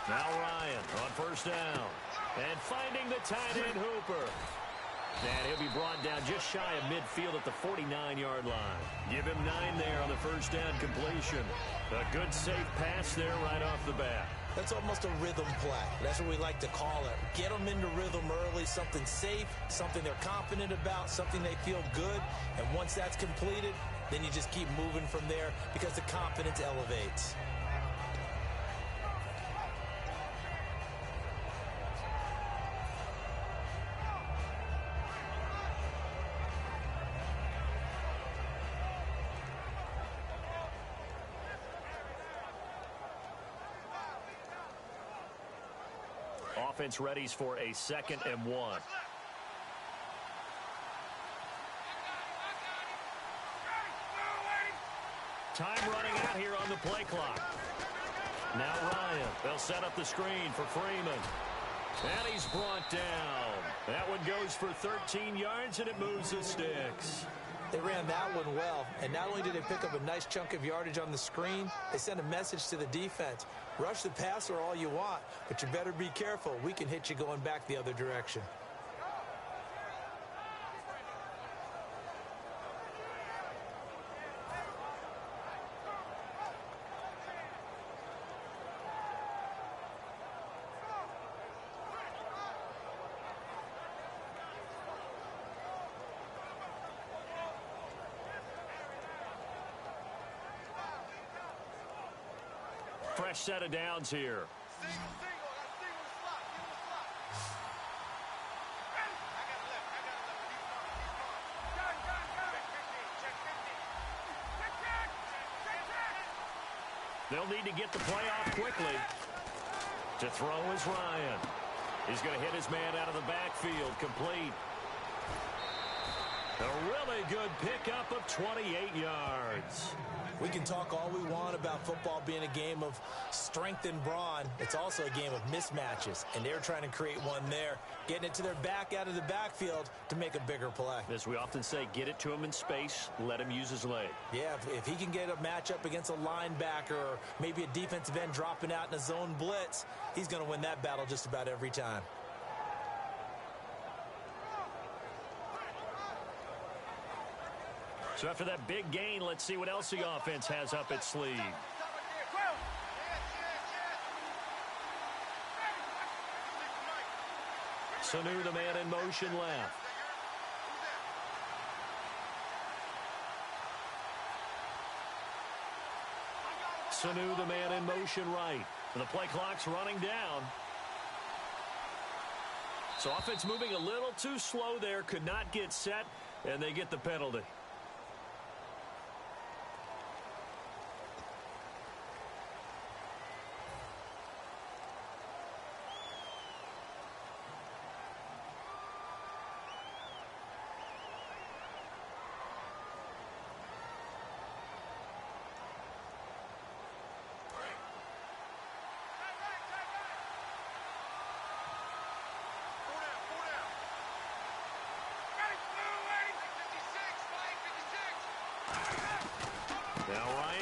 Now Ryan on first down. And finding the tight end Hooper. And he'll be brought down just shy of midfield at the 49-yard line. Give him 9 there on the first down completion. A good, safe pass there right off the bat. That's almost a rhythm play. That's what we like to call it. Get them into rhythm early, something safe, something they're confident about, something they feel good. And once that's completed, then you just keep moving from there because the confidence elevates. Offense readies for a 2nd and 1. Time running out here on the play clock. Now Ryan. They'll set up the screen for Freeman. And he's brought down. That one goes for 13 yards, and it moves the sticks. They ran that one well, and not only did they pick up a nice chunk of yardage on the screen, they sent a message to the defense. Rush the passer all you want, but you better be careful. We can hit you going back the other direction. Fresh set of downs here. They'll need to get the play off quickly. To throw is Ryan. He's going to hit his man out of the backfield. Complete. A really good pickup of 28 yards. We can talk all we want about football being a game of strength and brawn. It's also a game of mismatches, and they're trying to create one there, getting it to their back out of the backfield to make a bigger play. As we often say, get it to him in space, let him use his leg. Yeah, if he can get a matchup against a linebacker or maybe a defensive end dropping out in a zone blitz, he's going to win that battle just about every time. So after that big gain, let's see what else the offense has up its sleeve. Sanu, the man in motion left. Sanu, the man in motion right. And the play clock's running down. So offense moving a little too slow there, could not get set, and they get the penalty.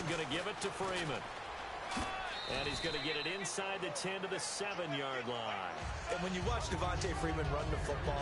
Going to give it to Freeman. And he's going to get it inside the 10 to the 7-yard line. And when you watch Devontae Freeman run the football,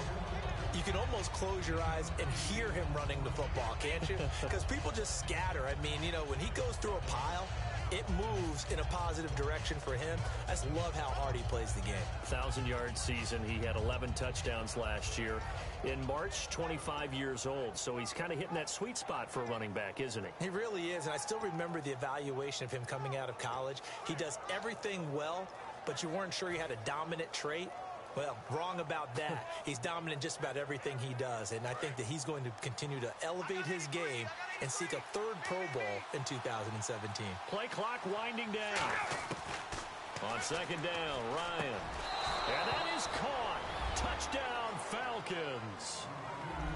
you can almost close your eyes and hear him running the football, can't you? Because people just scatter. I mean, you know, when he goes through a pile, it moves in a positive direction for him. I just love how hard he plays the game. 1,000-yard season. He had 11 touchdowns last year. In March, 25 years old. So he's kind of hitting that sweet spot for a running back, isn't he? He really is. And I still remember the evaluation of him coming out of college. He does everything well, but you weren't sure he had a dominant trait. Well, wrong about that. He's dominant just about everything he does. And I think that he's going to continue to elevate his game and seek a 3rd Pro Bowl in 2017. Play clock winding down. On 2nd down, Ryan. And that is caught. Touchdown, Falcons.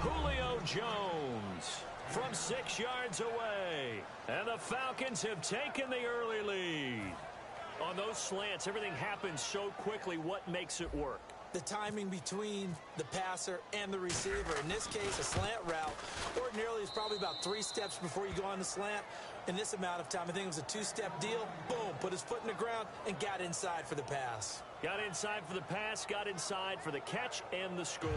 Julio Jones from 6 yards away. And the Falcons have taken the early lead. On those slants, everything happens so quickly. What makes it work? The timing between the passer and the receiver. In this case, a slant route ordinarily is probably about 3 steps before you go on the slant. In this amount of time, I think it was a 2-step deal. Boom, put his foot in the ground, and got inside for the pass. Got inside for the pass, got inside for the catch and the score.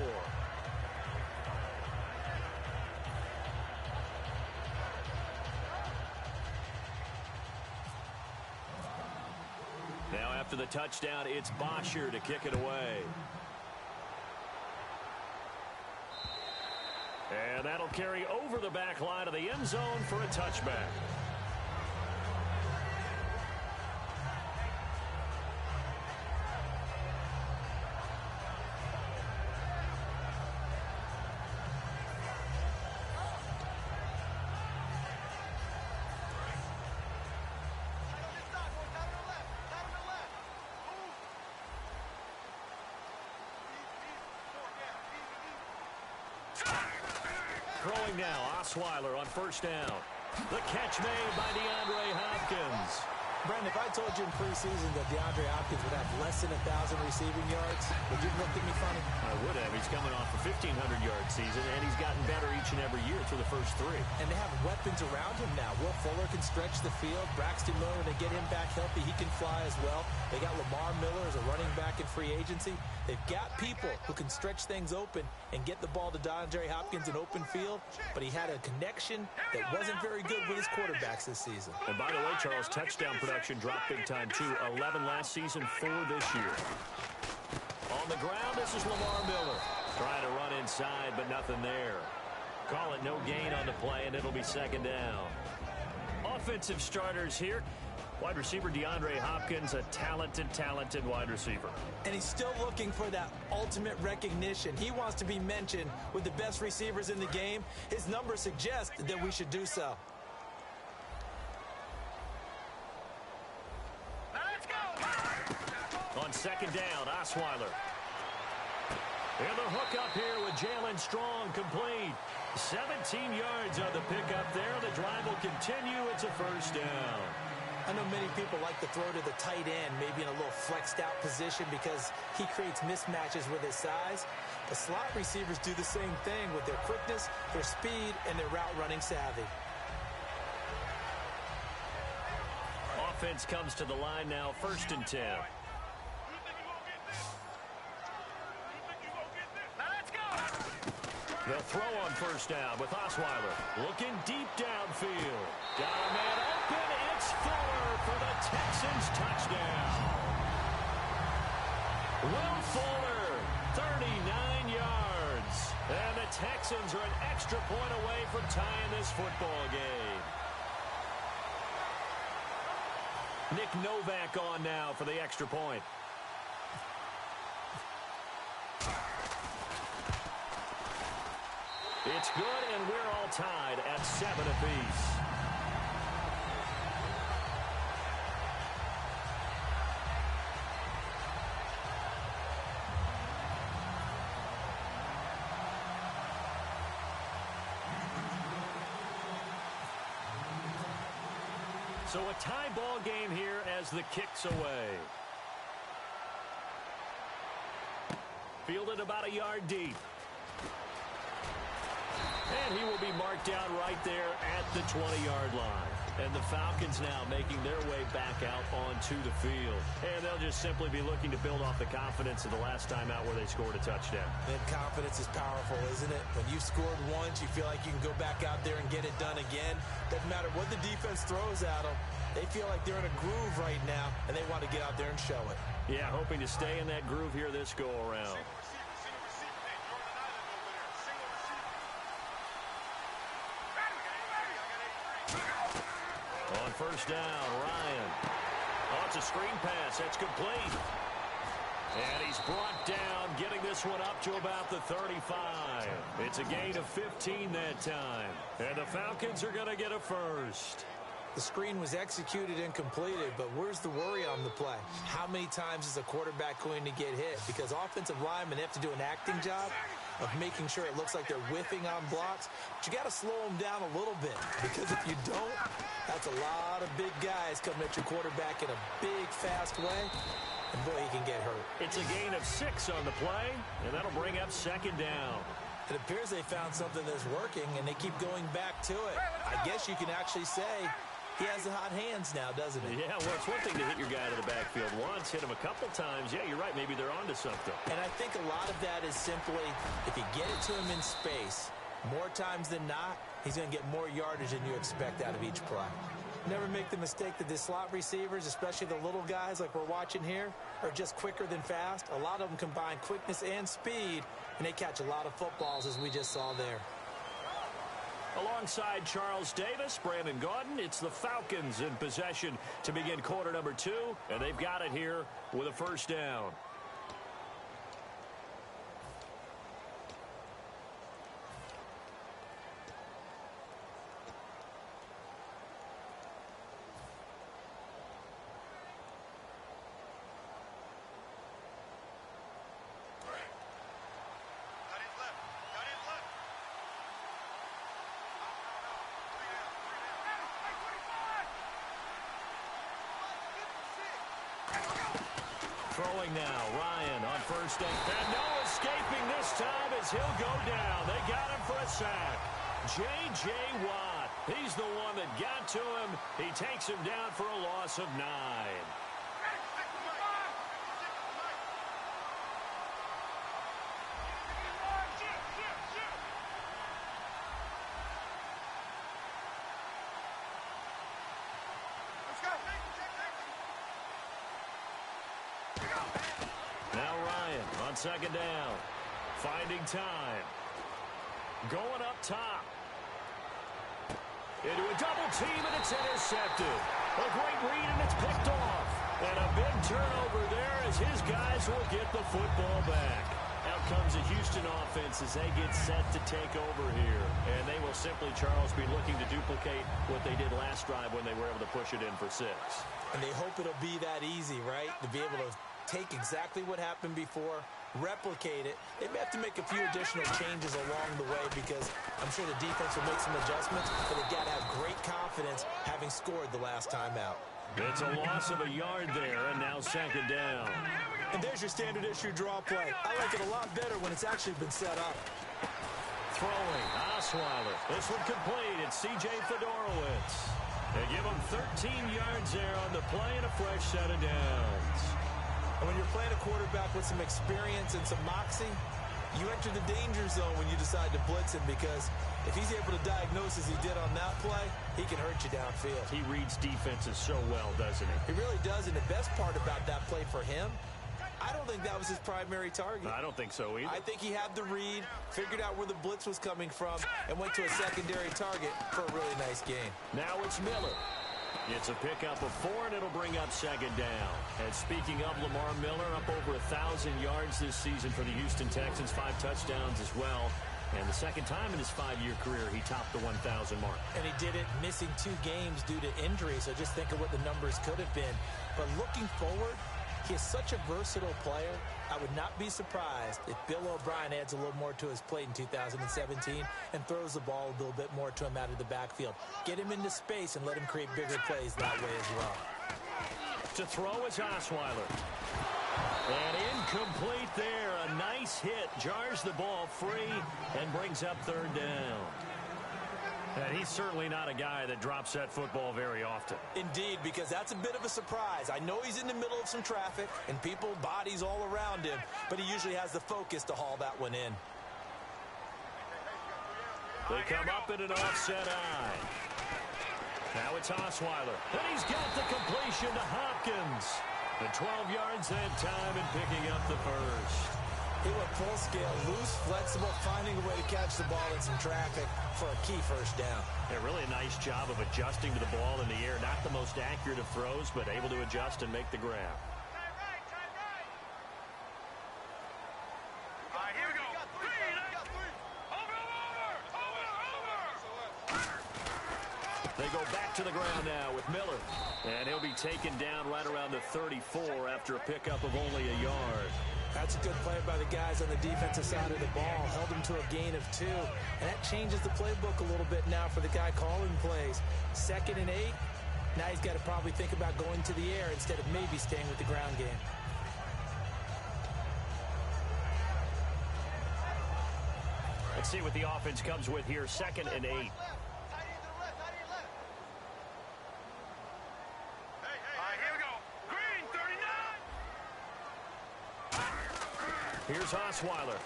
Now after the touchdown, it's Bosher to kick it away. And that'll carry over the back line of the end zone for a touchback. Throwing now, Osweiler on first down. The catch made by DeAndre Hopkins. Brandon, if I told you in preseason that DeAndre Hopkins would have less than 1,000 receiving yards, would you have looked at me funny? I would have. He's coming off a 1,500-yard season, and he's gotten better each and every year through the first three. And they have weapons around him now. Will Fuller can stretch the field. Braxton Miller, when they get him back healthy, he can fly as well. They got Lamar Miller as a running back in free agency. They've got people who can stretch things open and get the ball to DeAndre Hopkins in open field, but he had a connection that wasn't very good with his quarterbacks this season. And by the way, Charles, touchdown production dropped big time too. 11 last season, 4 this year. On the ground, this is Lamar Miller. Trying to run inside, but nothing there. Call it no gain on the play, and it'll be second down. Offensive starters here. Wide receiver DeAndre Hopkins, a talented wide receiver. And he's still looking for that ultimate recognition. He wants to be mentioned with the best receivers in the game. His numbers suggest that we should do so. Let's go! On second down, Osweiler. And the hook up here with Jalen Strong complete. 17 yards on the pickup there. The drive will continue. It's a first down. I know many people like to throw to the tight end, maybe in a little flexed out position because he creates mismatches with his size. The slot receivers do the same thing with their quickness, their speed, and their route running savvy. Offense comes to the line now, 1st and 10. They'll throw on first down with Osweiler. Looking deep downfield. Got a man open. It's Fuller for the Texans touchdown. Will Fuller, 39 yards. And the Texans are an extra point away from tying this football game. Nick Novak on now for the extra point. It's good, and we're all tied at 7 apiece. So a tie ball game here as the kick's away. Fielded about a yard deep. And he will be marked down right there at the 20-yard line. And the Falcons now making their way back out onto the field. And they'll just simply be looking to build off the confidence of the last time out where they scored a touchdown. And confidence is powerful, isn't it? When you've scored once, you feel like you can go back out there and get it done again. Doesn't matter what the defense throws at them. They feel like they're in a groove right now, and they want to get out there and show it. Yeah, hoping to stay in that groove here this go-around. On first down, Ryan. Oh, it's a screen pass. That's complete. And he's brought down, getting this one up to about the 35. It's a gain of 15 that time. And the Falcons are going to get a first. The screen was executed and completed, but where's the worry on the play? How many times is a quarterback going to get hit? Because offensive linemen have to do an acting job of making sure it looks like they're whiffing on blocks. But you got to slow them down a little bit, because if you don't, that's a lot of big guys coming at your quarterback in a big, fast way. And boy, he can get hurt. It's a gain of 6 on the play, and that'll bring up second down. It appears they found something that's working, and they keep going back to it. I guess you can actually say He has the hot hands now, doesn't he? Yeah, well, it's one thing to hit your guy to the backfield once, hit him a couple times. Yeah, you're right. Maybe they're onto something. And I think a lot of that is simply if you get it to him in space, more times than not, he's going to get more yardage than you expect out of each play. Never make the mistake that the slot receivers, especially the little guys like we're watching here, are just quicker than fast. A lot of them combine quickness and speed, and they catch a lot of footballs, as we just saw there. Alongside Charles Davis, Brandon Gaudin, it's the Falcons in possession to begin quarter number 2, and they've got it here with a first down. Throwing now, Ryan on first down. And no escaping this time as he'll go down. They got him for a sack. J.J. Watt, he's the one that got to him. He takes him down for a loss of 9. Now Ryan on second down. Finding time. Going up top. Into a double team, and it's intercepted. A great read, and it's picked off. And a big turnover there as his guys will get the football back. Out comes the Houston offense as they get set to take over here. And they will simply, Charles, be looking to duplicate what they did last drive when they were able to push it in for 6. And they hope it'll be that easy, right? To be able to take exactly what happened before, replicate it. They may have to make a few additional changes along the way because I'm sure the defense will make some adjustments, but they've got to have great confidence having scored the last time out. It's a loss of a yard there, and now second down. And there's your standard issue draw play. I like it a lot better when it's actually been set up. Throwing, Osweiler. This one complete. It's C.J. Fedorowicz. They give him 13 yards there on the play and a fresh set of downs. And when you're playing a quarterback with some experience and some moxie, you enter the danger zone when you decide to blitz him because if he's able to diagnose as he did on that play, he can hurt you downfield. He reads defenses so well, doesn't he? He really does, and the best part about that play for him, I don't think that was his primary target. I don't think so either. I think he had the read, figured out where the blitz was coming from, and went to a secondary target for a really nice gain. Now it's Miller. It's a pickup of 4, and it'll bring up second down. And speaking of Lamar Miller, up over 1,000 yards this season for the Houston Texans, 5 touchdowns as well. And the second time in his 5-year career, he topped the 1,000 mark. And he did it missing 2 games due to injury, so just think of what the numbers could have been. But looking forward, he is such a versatile player. I would not be surprised if Bill O'Brien adds a little more to his plate in 2017 and throws the ball a little bit more to him out of the backfield. Get him into space and let him create bigger plays that way as well. To throw is Osweiler. And incomplete there. A nice hit. Jars the ball free and brings up third down. And he's certainly not a guy that drops that football very often. Indeed, because that's a bit of a surprise. I know he's in the middle of some traffic and people, bodies all around him, but he usually has the focus to haul that one in. They come up in an offset eye. Now it's Osweiler. And he's got the completion to Hopkins. The 12 yards that time and picking up the first. He went full scale, loose, flexible, finding a way to catch the ball in some traffic for a key first down. Yeah, really a nice job of adjusting to the ball in the air. Not the most accurate of throws, but able to adjust and make the grab. All right, here we go. They go back to the ground now with Miller. And he'll be taken down right around the 34 after a pickup of only a yard. That's a good play by the guys on the defensive side of the ball. Held him to a gain of 2. And that changes the playbook a little bit now for the guy calling plays. 2nd and 8. Now he's got to probably think about going to the air instead of maybe staying with the ground game. Let's see what the offense comes with here. 2nd and 8. Here's Osweiler.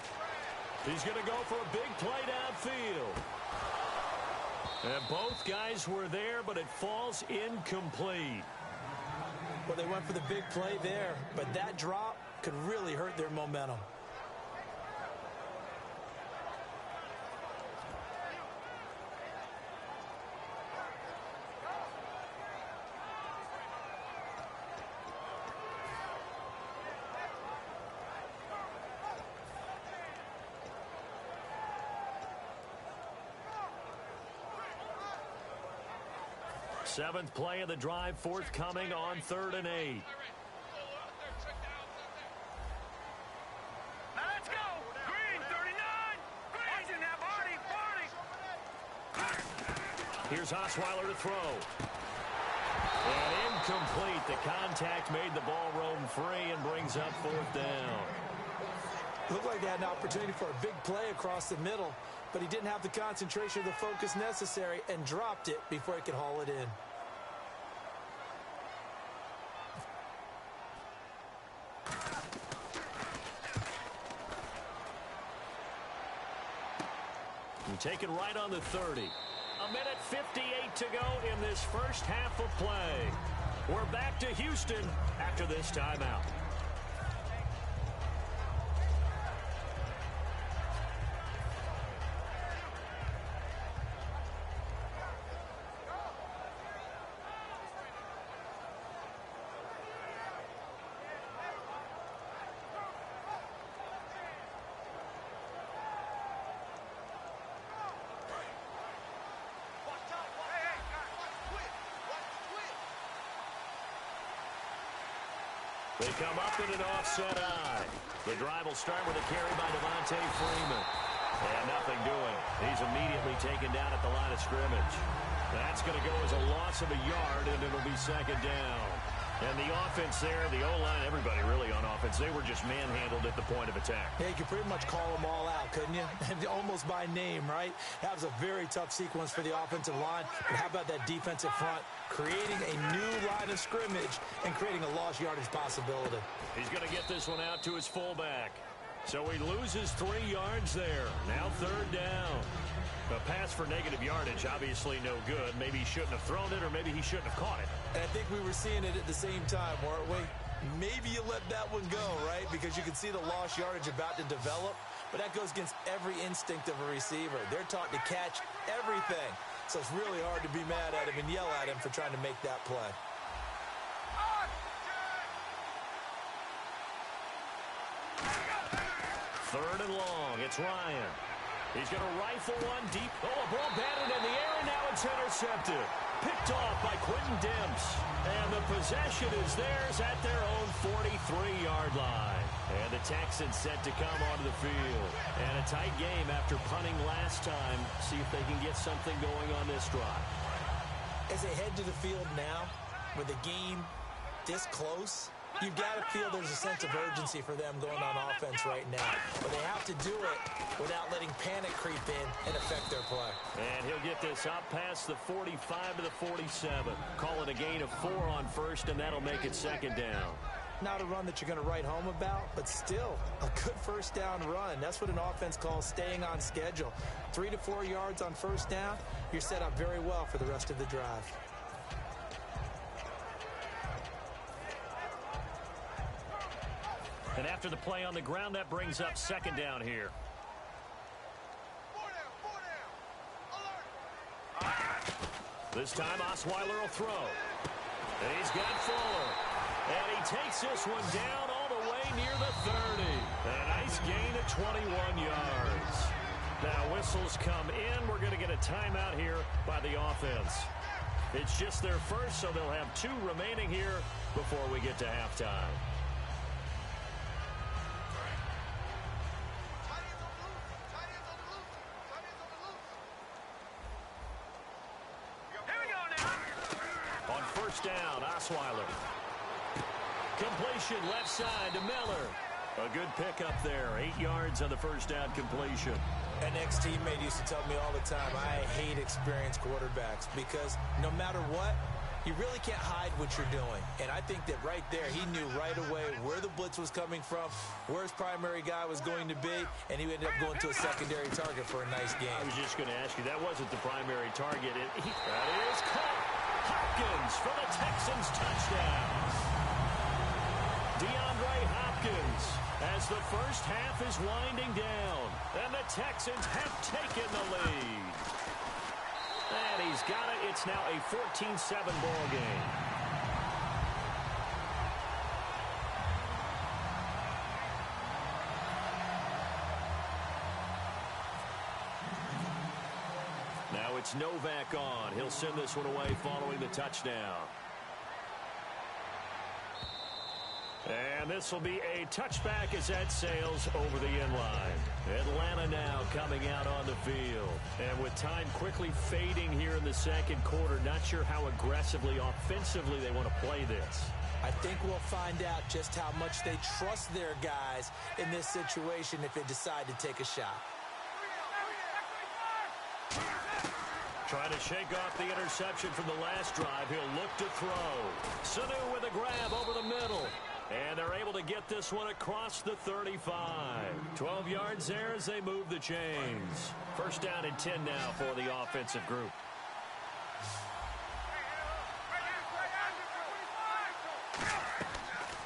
He's going to go for a big play downfield. And both guys were there, but it falls incomplete. Well, they went for the big play there, but that drop could really hurt their momentum. Seventh play of the drive forthcoming on 3rd and 8. Now let's go. Green, 39. Green's in that body. Here's Osweiler to throw. And incomplete. The contact made the ball roam free and brings up 4th down. Looked like they had an opportunity for a big play across the middle, but he didn't have the concentration or the focus necessary and dropped it before he could haul it in. And taken right on the 30. A minute 58 to go in this first half of play. We're back to Houston after this timeout. They come up in an offset eye. The drive will start with a carry by Devontae Freeman. And nothing doing. He's immediately taken down at the line of scrimmage. That's going to go as a loss of a yard, and it'll be 2nd down. And the offense there, the O-line, everybody really on offense, they were just manhandled at the point of attack. Yeah, you could pretty much call them all out, couldn't you? Almost by name, right? That was a very tough sequence for the offensive line. But how about that defensive front? Creating a new line of scrimmage and creating a lost yardage possibility. He's going to get this one out to his fullback. So he loses 3 yards there. Now 3rd down. A pass for negative yardage, obviously no good. Maybe he shouldn't have thrown it, or maybe he shouldn't have caught it. And I think we were seeing it at the same time, weren't we? Maybe you let that one go, right? Because you can see the lost yardage about to develop. But that goes against every instinct of a receiver. They're taught to catch everything. So it's really hard to be mad at him and yell at him for trying to make that play. Third and long. It's Ryan. He's going to rifle one deep. Oh, a ball batted in the air, and now it's intercepted. Picked off by Quentin Dimps. And the possession is theirs at their own 43-yard line. And the Texans set to come onto the field. And a tight game after punting last time. See if they can get something going on this drive. As they head to the field now, with the game this close, you've got to feel there's a sense of urgency for them going on offense right now. But they have to do it without letting panic creep in and affect their play. And he'll get this up past the 45 to the 47. Call it a gain of 4 on first, and that'll make it 2nd down. Not a run that you're going to write home about, but still a good first down run. That's what an offense calls staying on schedule. 3 to 4 yards on first down, you're set up very well for the rest of the drive. And after the play on the ground, that brings up 2nd down here. This time, Osweiler will throw. And he's got Fuller. And he takes this one down all the way near the 30. A nice gain of 21 yards. Now, whistles come in. We're going to get a timeout here by the offense. It's just their first, so they'll have 2 remaining here before we get to halftime. Down, Osweiler. Completion left side to Miller. A good pickup there. 8 yards on the first down completion. An ex-teammate used to tell me all the time, I hate experienced quarterbacks because no matter what, You really can't hide what you're doing. And I think that right there, he knew right away where the blitz was coming from, where his primary guy was going to be, and he ended up going to a secondary target for a nice game. I was just going to ask you, that wasn't the primary target. That is caught. Hopkins for the Texans touchdown. DeAndre Hopkins as the first half is winding down, and the Texans have taken the lead. And he's got it. It's now a 14-7 ball game. Now it's Novak on. He'll send this one away following the touchdown. And this will be a touchback as that sails over the end line. Atlanta now coming out on the field. And with time quickly fading here in the second quarter, not sure how aggressively, offensively they want to play this. I think we'll find out just how much they trust their guys in this situation if they decide to take a shot. Trying to shake off the interception from the last drive. He'll look to throw. Sanu with a grab over the middle. And they're able to get this one across the 35. 12 yards there as they move the chains. First down and 10 now for the offensive group.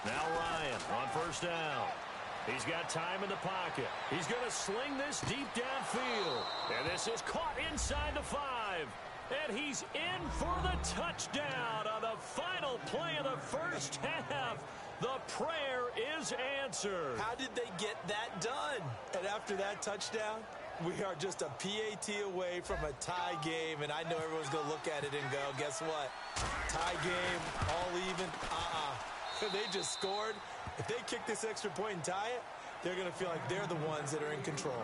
Now Ryan on first down. He's got time in the pocket. He's going to sling this deep downfield. And this is caught inside the 5. And he's in for the touchdown on the final play of the first half. The prayer is answered. How did they get that done? And after that touchdown, we are just a PAT away from a tie game. And I know everyone's going to look at it and go, guess what? Tie game, all even, They just scored. If they kick this extra point and tie it, they're going to feel like they're the ones that are in control.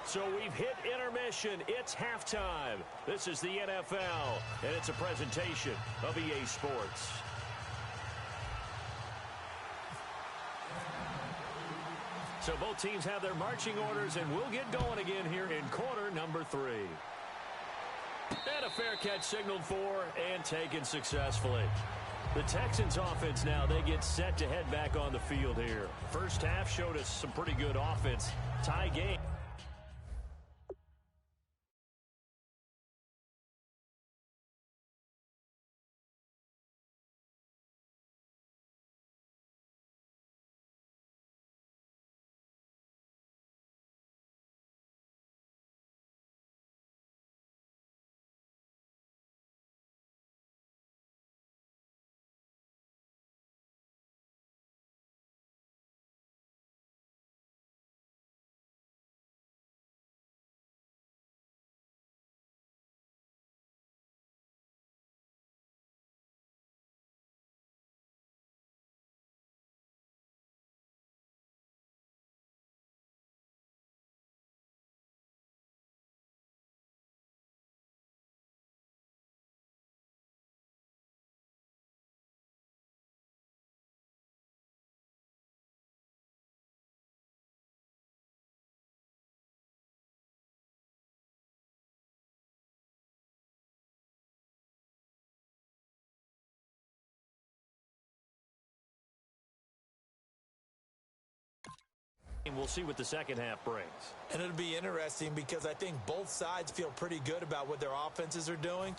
So we've hit intermission. It's halftime. This is the NFL, and it's a presentation of EA Sports. So both teams have their marching orders, and we'll get going again here in quarter number 3. And a fair catch signaled for and taken successfully. The Texans offense now, they get set to head back on the field here. First half showed us some pretty good offense. Tie game. We'll see what the second half brings. And it'll be interesting because I think both sides feel pretty good about what their offenses are doing.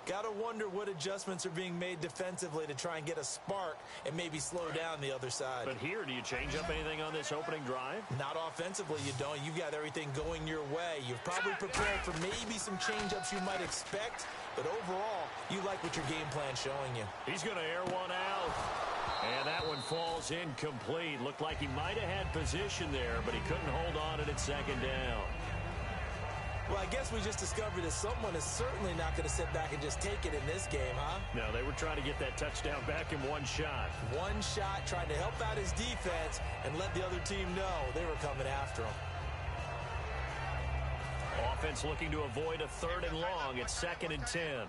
Got to wonder what adjustments are being made defensively to try and get a spark and maybe slow down the other side. But here, do you change up anything on this opening drive? Not offensively, you don't. You've got everything going your way. You've probably prepared for maybe some change-ups you might expect, but overall, you like what your game plan's showing you. He's going to air one out. And that one falls incomplete. Looked like he might have had position there, but he couldn't hold on to it second down. Well, I guess we just discovered that someone is certainly not going to sit back and just take it in this game, huh? No, they were trying to get that touchdown back in one shot. One shot, trying to help out his defense and let the other team know they were coming after him. Offense looking to avoid a 3rd and long. It's 2nd and 10.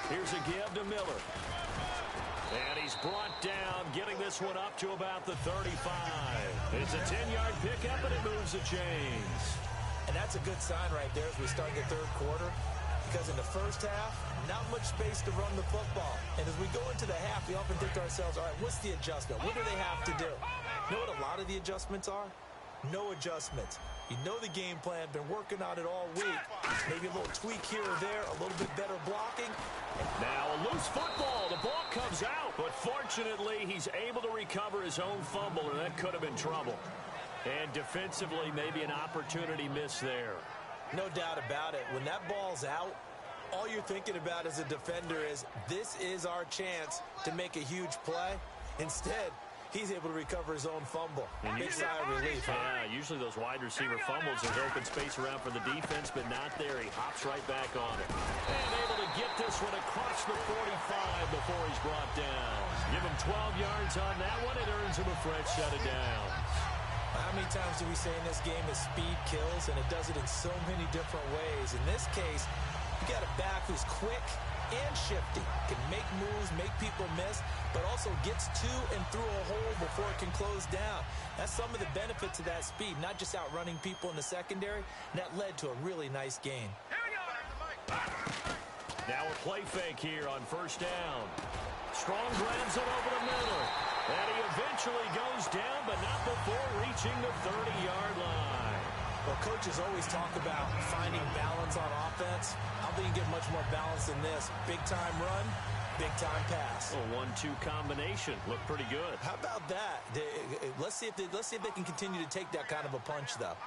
Here's a give to Miller. And he's brought down, getting this one up to about the 35. It's a 10-yard pickup, and it moves the chains. And that's a good sign right there as we start the third quarter, because in the first half, not much space to run the football. And as we go into the half, we often think to ourselves, all right, what's the adjustment? What do they have to do? You know what a lot of the adjustments are? No adjustments. You know the game plan, been working on it all week. Maybe a little tweak here or there, a little bit better blocking. Now a loose football. The ball comes out, but fortunately he's able to recover his own fumble, or that could have been trouble. And defensively, maybe an opportunity miss there. No doubt about it. When that ball's out, all you're thinking about as a defender is, this is our chance to make a huge play. Instead, he's able to recover his own fumble. Big sigh of relief. Yeah, usually those wide receiver fumbles, there's open space around for the defense, but not there. He hops right back on it. And able to get this one across the 45 before he's brought down. Give him 12 yards on that one. It earns him a fresh set of downs. How many times do we say in this game that speed kills, and it does it in so many different ways? In this case, you got a back who's quick and shifty, can make moves, make people miss, but also gets to and through a hole before it can close down. That's some of the benefits of that speed, not just outrunning people in the secondary, and that led to a really nice gain. Now a play fake here on first down. Strong grabs it over the middle. And he eventually goes down, but not before reaching the 30-yard line. Well, coaches always talk about finding balance on offense. I don't think you get much more balance than this. Big-time run, big-time pass. A 1-2 combination. Looked pretty good. How about that? Let's see if they can continue to take that kind of a punch, though.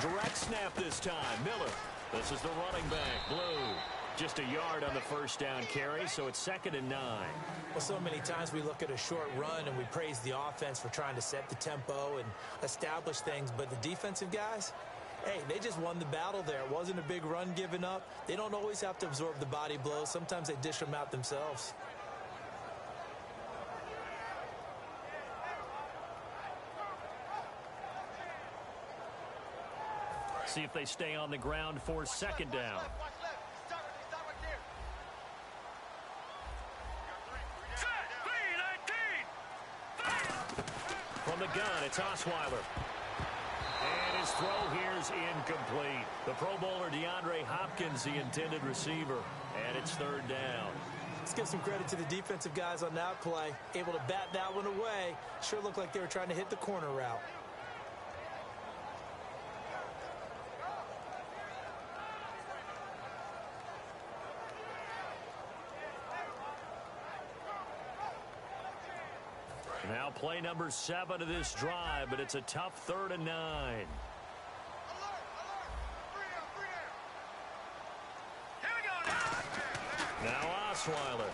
Direct snap this time. Miller. This is the running back. Blue. Just a yard on the first down carry, so it's 2nd and 9. Well, so many times we look at a short run and we praise the offense for trying to set the tempo and establish things, but the defensive guys, hey, they just won the battle there. It wasn't a big run given up. They don't always have to absorb the body blows. Sometimes they dish them out themselves. See if they stay on the ground for 2nd down. From the gun, it's Osweiler. And his throw here's incomplete. The Pro Bowler DeAndre Hopkins, the intended receiver. And it's 3rd down. Let's give some credit to the defensive guys on that play. Able to bat that one away. Sure looked like they were trying to hit the corner route. Now play number 7 of this drive, but it's a tough 3rd and 9. Now Osweiler.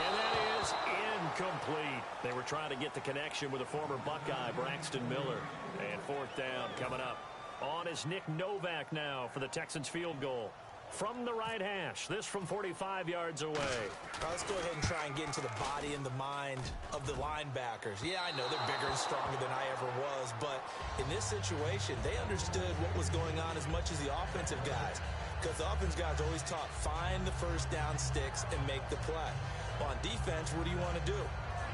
And that is incomplete. They were trying to get the connection with a former Buckeye, Braxton Miller. And 4th down coming up. On is Nick Novak now for the Texans field goal. From the right hash, this from 45 yards away. All right, let's go ahead and try and get into the body and the mind of the linebackers. Yeah, I know they're bigger and stronger than I ever was, but in this situation, they understood what was going on as much as the offensive guys, because the offensive guys are always taught, find the first down sticks and make the play. Well, on defense, what do you want to do?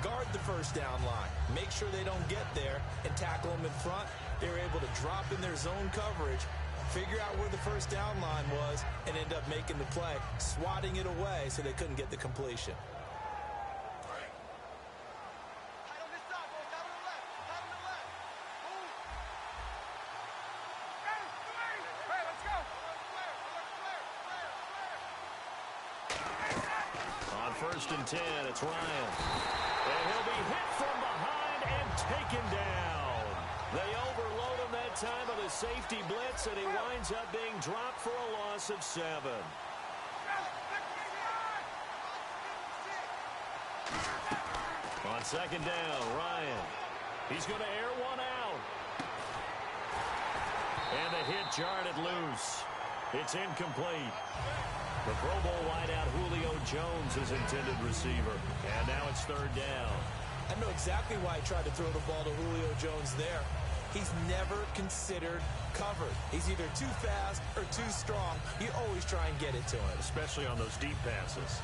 Guard the first down line. Make sure they don't get there and tackle them in front. They were able to drop in their zone coverage, figure out where the first down line was, and end up making the play, swatting it away so they couldn't get the completion. On 1st and 10, it's Ryan. And he'll be hit from behind and taken down. They overload him that time of the safety blitz, and he winds up being dropped for a loss of 7. On 2nd down, Ryan. He's going to air one out. And the hit jarred it loose. It's incomplete. The Pro Bowl wideout Julio Jones is intended receiver. And now it's 3rd down. I know exactly why he tried to throw the ball to Julio Jones there. He's never considered covered. He's either too fast or too strong. You always try and get it to him. Especially on those deep passes.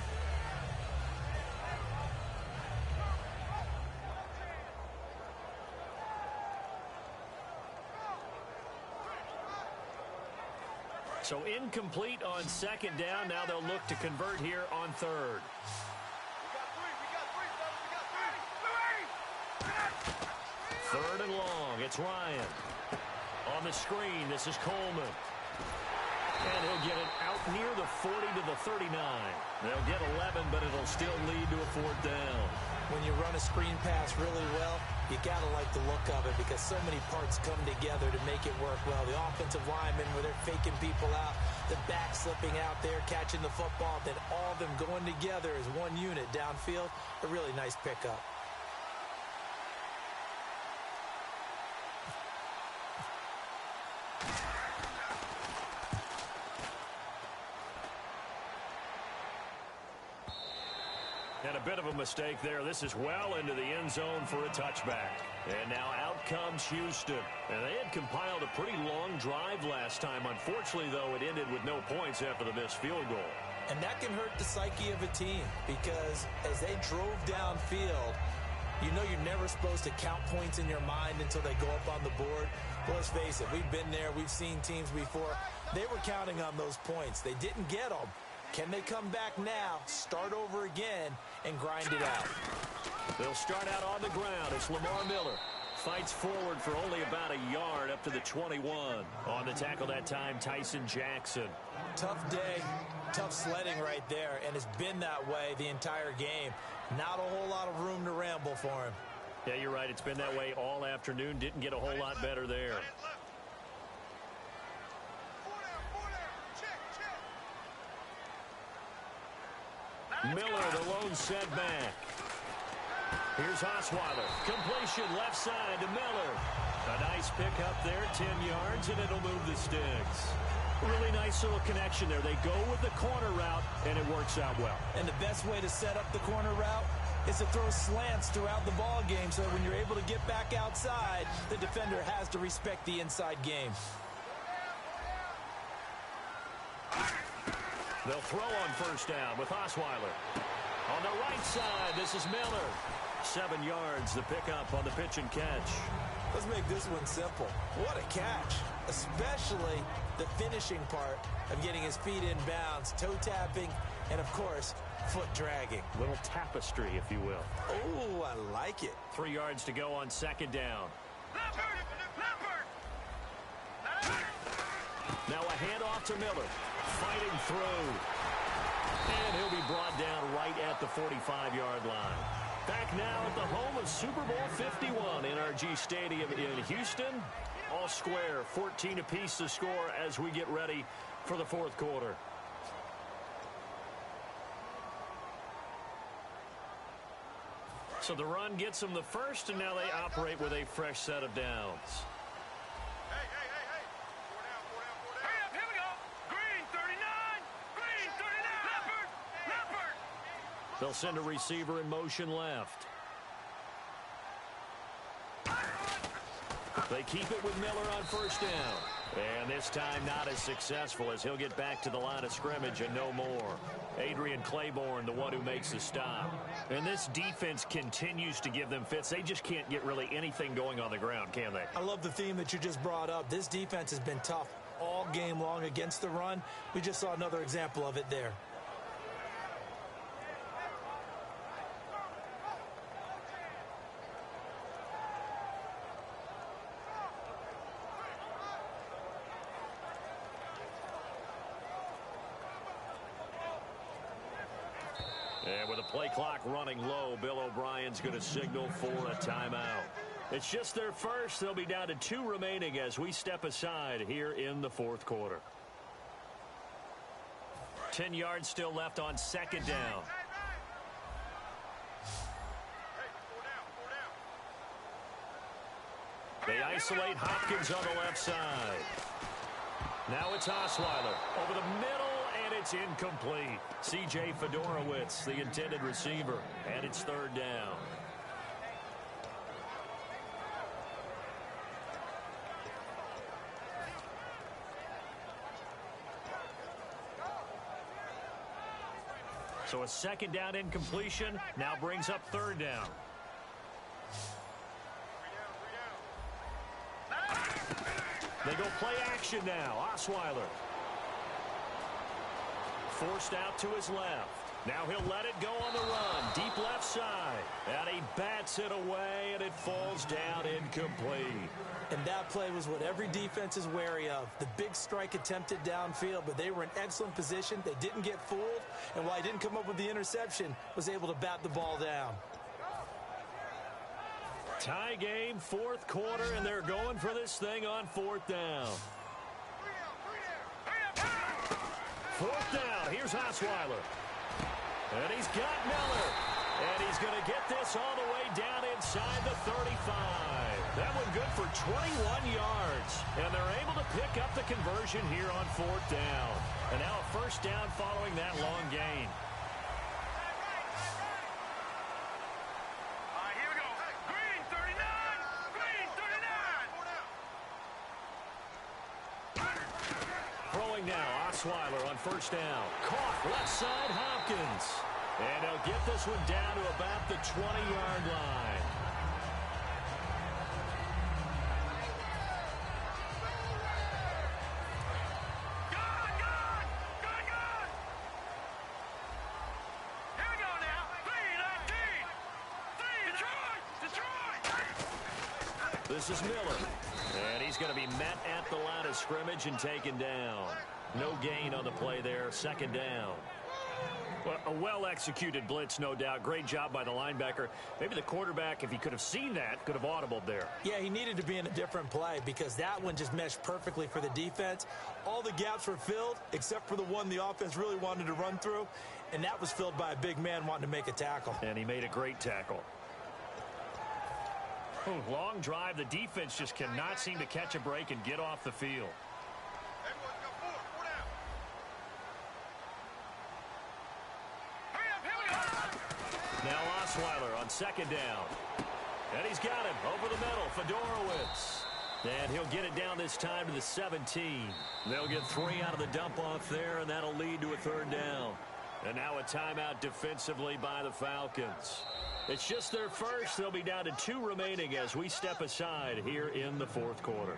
So incomplete on second down. Now they'll look to convert here on third. Third and long. It's Ryan. On the screen, this is Coleman. And he'll get it out near the 40 to the 39. They'll get 11, but it'll still lead to a fourth down. When you run a screen pass really well, you got to like the look of it because so many parts come together to make it work well. The offensive linemen, where they're faking people out, the back slipping out there, catching the football, then all of them going together as one unit downfield. A really nice pickup. And a bit of a mistake there. This is well into the end zone for a touchback. And now out comes Houston. And they had compiled a pretty long drive last time. Unfortunately, though, it ended with no points after the missed field goal. And that can hurt the psyche of a team because as they drove downfield, you know you're never supposed to count points in your mind until they go up on the board. Well, let's face it, we've been there. We've seen teams before. They were counting on those points. They didn't get them. Can they come back now, start over again, and grind it out? They'll start out on the ground. It's Lamar Miller. Fights forward for only about a yard up to the 21. On the tackle that time, Tyson Jackson. Tough day, tough sledding right there, and it's been that way the entire game. Not a whole lot of room to ramble for him. Yeah, you're right. It's been that way all afternoon. Didn't get a whole lot better there. Miller, the lone setback. Here's Osweiler. Completion left side to Miller. A nice pick up there, 10 yards, and it'll move the sticks. Really nice little connection there. They go with the corner route, and it works out well. And the best way to set up the corner route is to throw slants throughout the ball game so that when you're able to get back outside, the defender has to respect the inside game. They'll throw on first down with Osweiler. On the right side, this is Miller. 7 yards, the pickup on the pitch and catch. Let's make this one simple. What a catch, especially the finishing part of getting his feet in bounds, toe tapping, and of course, foot dragging. Little tapestry, if you will. Oh, I like it. 3 yards to go on second down. Now a handoff to Miller. Fighting through. And he'll be brought down right at the 45-yard line. Back now at the home of Super Bowl 51, NRG Stadium in Houston. All square, 14 apiece to score as we get ready for the fourth quarter. So the run gets them the first, and now they operate with a fresh set of downs. They'll send a receiver in motion left. They keep it with Miller on first down. And this time not as successful as he'll get back to the line of scrimmage and no more. Adrian Claiborne, the one who makes the stop. And this defense continues to give them fits. They just can't get really anything going on the ground, can they? I love the theme that you just brought up. This defense has been tough all game long against the run. We just saw another example of it there. And with the play clock running low, Bill O'Brien's going to signal for a timeout. It's just their first. They'll be down to 2 remaining as we step aside here in the fourth quarter. 10 yards still left on second down. They isolate Hopkins on the left side. Now it's Osweiler over the middle, and it's incomplete. C.J. Fedorowicz, the intended receiver, and it's third down. So a second down incompletion now brings up third down. They go play action now. Osweiler. forced out to his left. Now he'll let it go on the run. Deep left side. And he bats it away, and it falls down incomplete. And that play was what every defense is wary of. The big strike attempted downfield, but they were in excellent position. They didn't get fooled, and while he didn't come up with the interception, was able to bat the ball down. Tie game, fourth quarter, and they're going for this thing on fourth down. Fourth down, here's Osweiler. And he's got Miller. And he's going to get this all the way down inside the 35. That one good for 21 yards. And they're able to pick up the conversion here on fourth down. And now a first down following that long gain. All right, here we go. Green, 39. Green, 39. Throwing now, Osweiler on first down. Caught left side, Hopkins. And he'll get this one down to about the 20-yard line. Good! Here we go now. 3-19. Detroit! This is Miller. And he's going to be met at the line of scrimmage and taken down. No gain on the play there, second down. Well, a well-executed blitz, no doubt. Great job by the linebacker. Maybe the quarterback, if he could have seen that, could have audibled there. Yeah, he needed to be in a different play because that one just meshed perfectly for the defense. All the gaps were filled except for the one the offense really wanted to run through, and that was filled by a big man wanting to make a tackle. And he made a great tackle. Long drive. The defense just cannot seem to catch a break and get off the field. Now Osweiler on second down. And he's got him over the middle, Fedorowicz. And he'll get it down this time to the 17. They'll get 3 out of the dump-off there, and that'll lead to a third down. And now a timeout defensively by the Falcons. It's just their first. They'll be down to 2 remaining as we step aside here in the fourth quarter.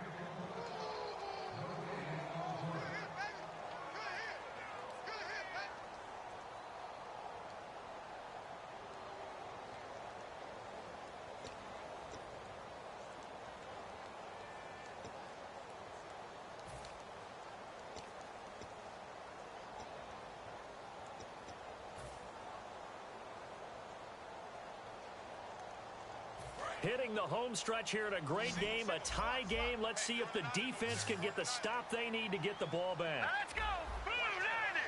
Hitting the home stretch here in a great game, a tie game. Let's see if the defense can get the stop they need to get the ball back. Let's go! Blue 90!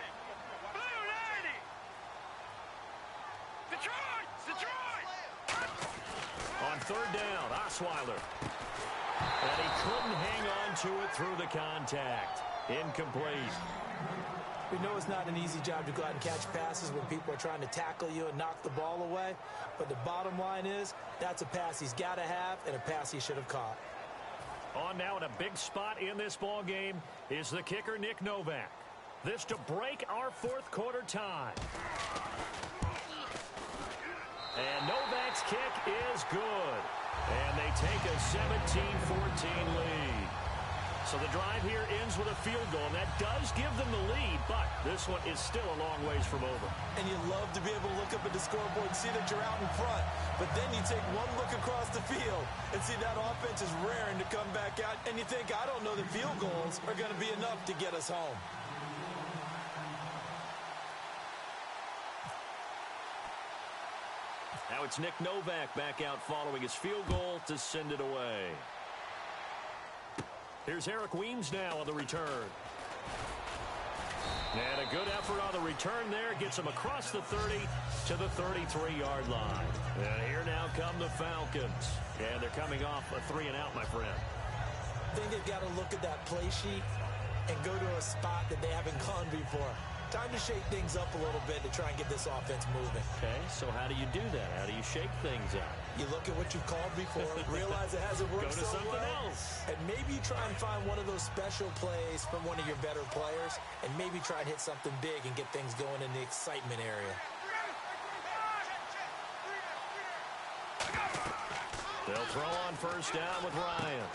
Blue 90! Detroit! Detroit! On third down, Osweiler. And he couldn't hang on to it through the contact. Incomplete. We know it's not an easy job to go out and catch passes when people are trying to tackle you and knock the ball away. But the bottom line is, that's a pass he's got to have and a pass he should have caught. On now in a big spot in this ball game is the kicker, Nick Novak. This to break our fourth quarter tie. And Novak's kick is good. And they take a 17-14 lead. So the drive here ends with a field goal, and that does give them the lead, but this one is still a long ways from over. And you love to be able to look up at the scoreboard and see that you're out in front, but then you take one look across the field and see that offense is raring to come back out, and you think, I don't know that field goals are going to be enough to get us home. Now it's Nick Novak back out following his field goal to send it away. Here's Eric Weems now on the return. And a good effort on the return there. Gets him across the 30 to the 33-yard line. And here now come the Falcons. And they're coming off a 3-and-out, my friend. I think they've got to look at that play sheet and go to a spot that they haven't gone before. Time to shake things up a little bit to try and get this offense moving. Okay, so how do you do that? How do you shake things up? You look at what you've called before, realize it hasn't worked so well. Go to something else. And maybe you try and find one of those special plays from one of your better players, and maybe try and hit something big and get things going in the excitement area. They'll throw on first down with Ryan.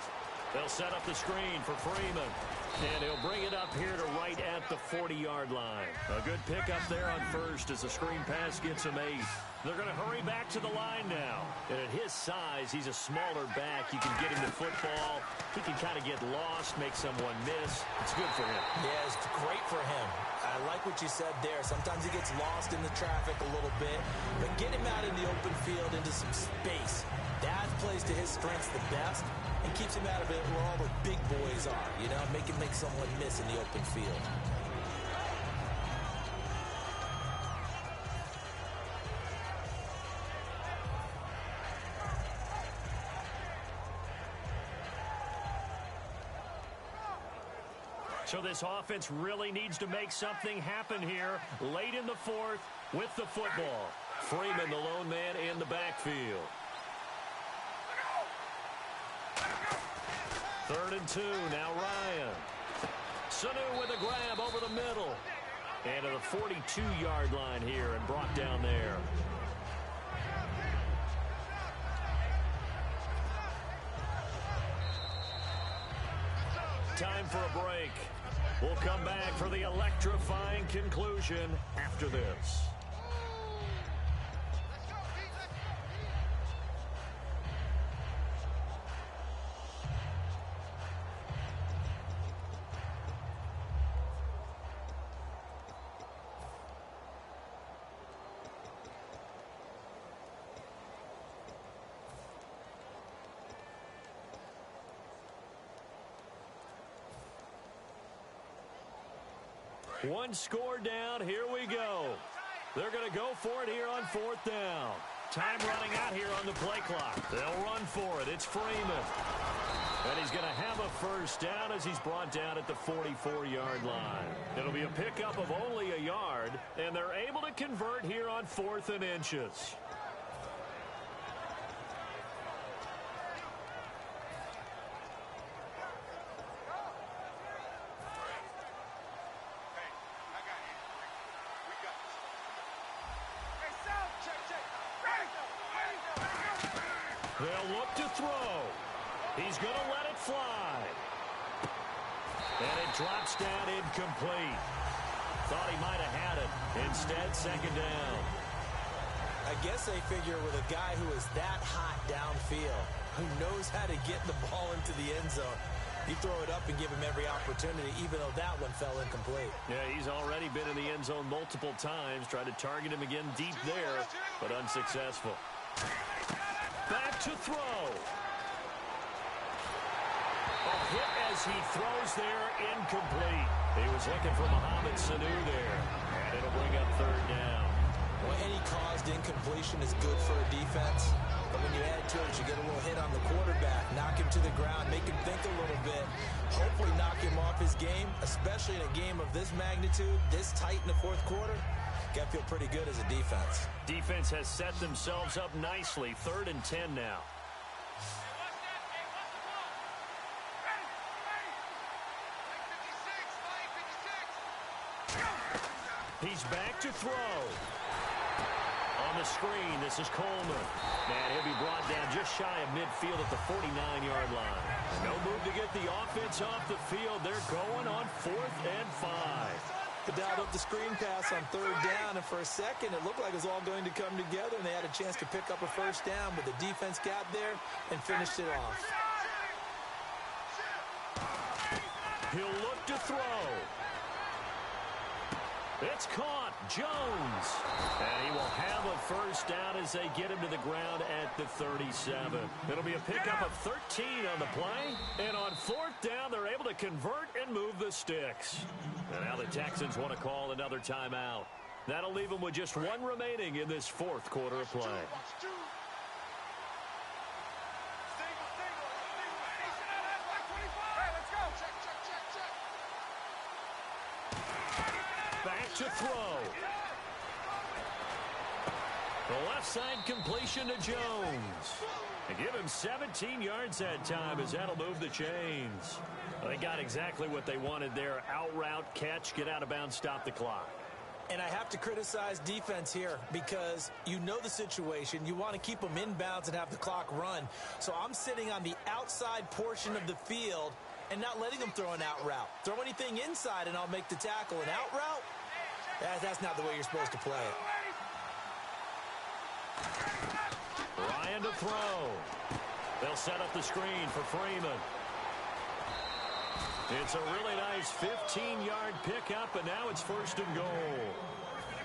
They'll set up the screen for Freeman. And he'll bring it up here to right at the 40-yard line. A good pickup there on first as the screen pass gets him 8. They're going to hurry back to the line now. And at his size, he's a smaller back. You can get him the football. He can kind of get lost, make someone miss. It's good for him. Yeah, it's great for him. I like what you said there. Sometimes he gets lost in the traffic a little bit. But get him out in the open field into some space. That plays to his strengths the best and keeps him out of it where all the big boys are, you know, make him make someone miss in the open field. So this offense really needs to make something happen here late in the fourth with the football. Freeman, the lone man in the backfield. 3rd and 2, now Ryan. Sanu with a grab over the middle. And to the 42-yard line here and brought down there. Time for a break. We'll come back for the electrifying conclusion after this. One score down. Here we go. They're going to go for it here on 4th down. Time running out here on the play clock. They'll run for it. It's Freeman. And he's going to have a first down as he's brought down at the 44-yard line. It'll be a pickup of only a yard, and they're able to convert here on 4th and inches. They'll look to throw. He's going to let it fly. And it drops down incomplete. Thought he might have had it. Instead, 2nd down. I guess they figure with a guy who is that hot downfield, who knows how to get the ball into the end zone, you throw it up and give him every opportunity, even though that one fell incomplete. Yeah, he's already been in the end zone multiple times. Tried to target him again deep there, but unsuccessful. Back to throw. A hit as he throws there, incomplete. He was looking for Mohamed Sanu there. And it'll bring up 3rd down. Well, any caused incompletion is good for a defense. But when you add to it, you get a little hit on the quarterback, knock him to the ground, make him think a little bit, hopefully knock him off his game, especially in a game of this magnitude, this tight in the 4th quarter. Got to feel pretty good as a defense. Defense has set themselves up nicely. 3rd and 10 now. He's back to throw. On the screen, this is Coleman. And he'll be brought down just shy of midfield at the 49-yard line. No move to get the offense off the field. They're going on 4th and 5. Dialed up the screen pass on 3rd down, and for a second it looked like it was all going to come together, and they had a chance to pick up a first down, but the defense got there and finished it off. He'll look to throw. It's caught. Jones. And he will have a first down as they get him to the ground at the 37. It'll be a pickup of 13 on the play. And on 4th down, they're able to convert and move the sticks. And now the Texans want to call another timeout. That'll leave them with just one remaining in this 4th quarter of play. Back to throw. The left side completion to Jones. They give him 17 yards that time as that'll move the chains. Well, they got exactly what they wanted there. Out route, catch, get out of bounds, stop the clock. And I have to criticize defense here because you know the situation. You want to keep them inbounds and have the clock run. So I'm sitting on the outside portion of the field and not letting them throw an out route. Throw anything inside and I'll make the tackle. An out route? That's not the way you're supposed to play it. Ryan to throw. They'll set up the screen for Freeman. It's a really nice 15-yard pickup, and now it's 1st and goal.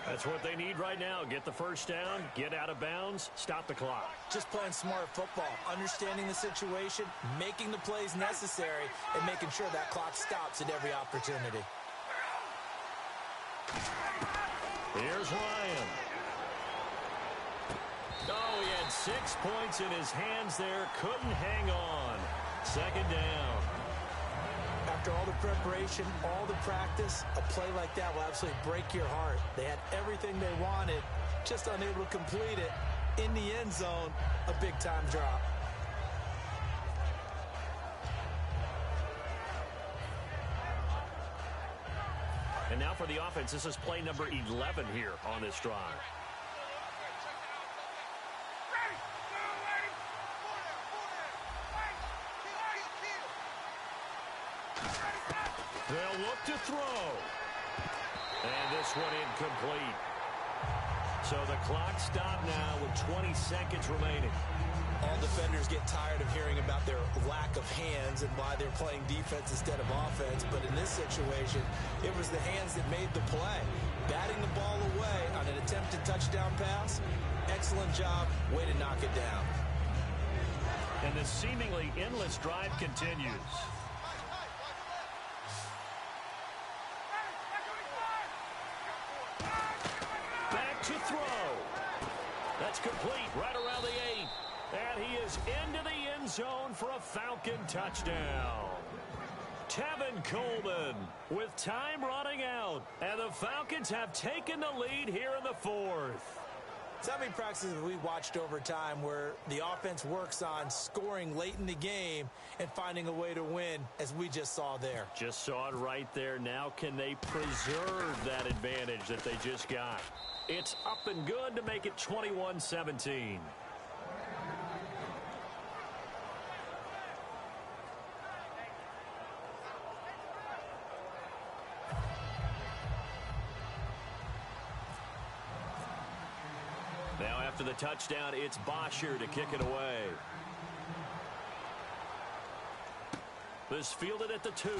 That's what they need right now. Get the first down, get out of bounds, stop the clock. Just playing smart football, understanding the situation, making the plays necessary, and making sure that clock stops at every opportunity. Here's Ryan. Oh, he had 6 points in his hands there. Couldn't hang on. 2nd down. After all the preparation, all the practice, a play like that will absolutely break your heart. They had everything they wanted, just unable to complete it. In the end zone, a big-time drop. And now for the offense, this is play number 11 here on this drive. They'll look to throw. And this one incomplete. So the clock stopped now with 20 seconds remaining. All defenders get tired of hearing about their lack of hands and why they're playing defense instead of offense. But in this situation, it was the hands that made the play. Batting the ball away on an attempted touchdown pass. Excellent job. Way to knock it down. And the seemingly endless drive continues. To throw. That's complete right around the 8. And he is into the end zone for a Falcon touchdown. Tevin Coleman with time running out. And the Falcons have taken the lead here in the 4th. So many practices we watched over time where the offense works on scoring late in the game and finding a way to win, as we just saw there. Just saw it right there. Now can they preserve that advantage that they just got? It's up and good to make it 21-17. Now after the touchdown, it's Bosher to kick it away. This fielded at the 2.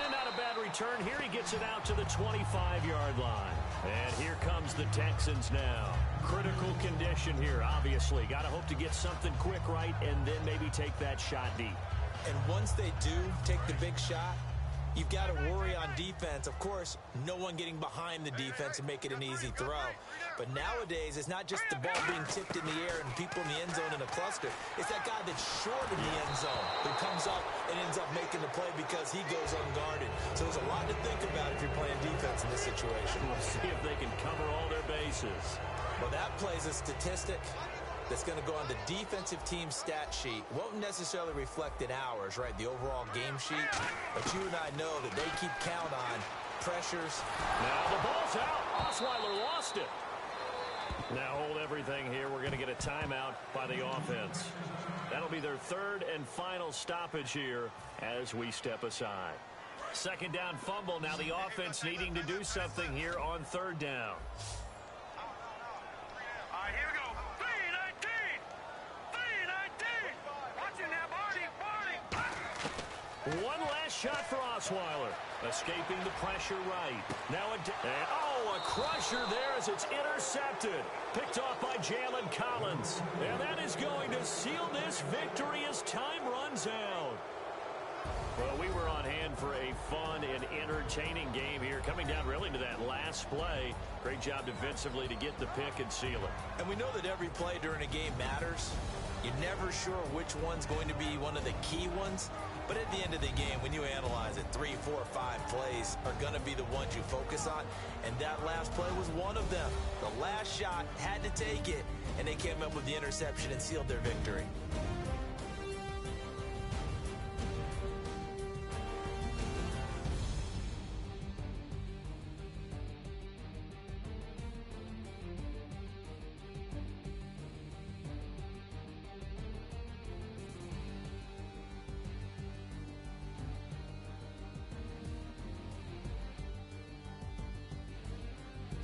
And not a bad return here. He gets it out to the 25-yard line. And here comes the Texans now. Critical condition here, obviously. Got to hope to get something quick right and then maybe take that shot deep. And once they do take the big shot, you've got to worry on defense. Of course, no one getting behind the defense and make it an easy throw. But nowadays, it's not just the ball being tipped in the air and people in the end zone in a cluster. It's that guy that's short in the end zone who comes up and ends up making the play because he goes unguarded. So there's a lot to think about if you're playing defense in this situation. We'll see if they can cover all their bases. Well, that plays a statistic that's going to go on the defensive team stat sheet. Won't necessarily reflect in ours, right, the overall game sheet. But you and I know that they keep count on pressures. Now the ball's out. Osweiler lost it. Now hold everything here. We're going to get a timeout by the offense. That'll be their 3rd and final stoppage here as we step aside. 2nd down fumble. Now the offense needing to do something here on 3rd down. All right, here we go. 3-19. 3-19. Watching that Barney. One last shot for Osweiler. Escaping the pressure right. Now a crusher there as it's intercepted. Picked off by Jalen Collins. And that is going to seal this victory as time runs out. Well, we were on hand for a fun and entertaining game here. Coming down really to that last play. Great job defensively to get the pick and seal it. And we know that every play during a game matters. You're never sure which one's going to be one of the key ones. But at the end of the game, when you analyze it, 3, 4, 5 plays are going to be the ones you focus on. And that last play was one of them. The last shot had to take it, and they came up with the interception and sealed their victory.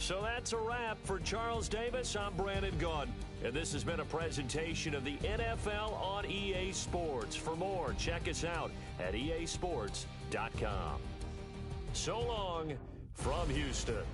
So that's a wrap for Charles Davis. I'm Brandon Gaudin, and this has been a presentation of the NFL on EA Sports. For more, check us out at easports.com. So long from Houston.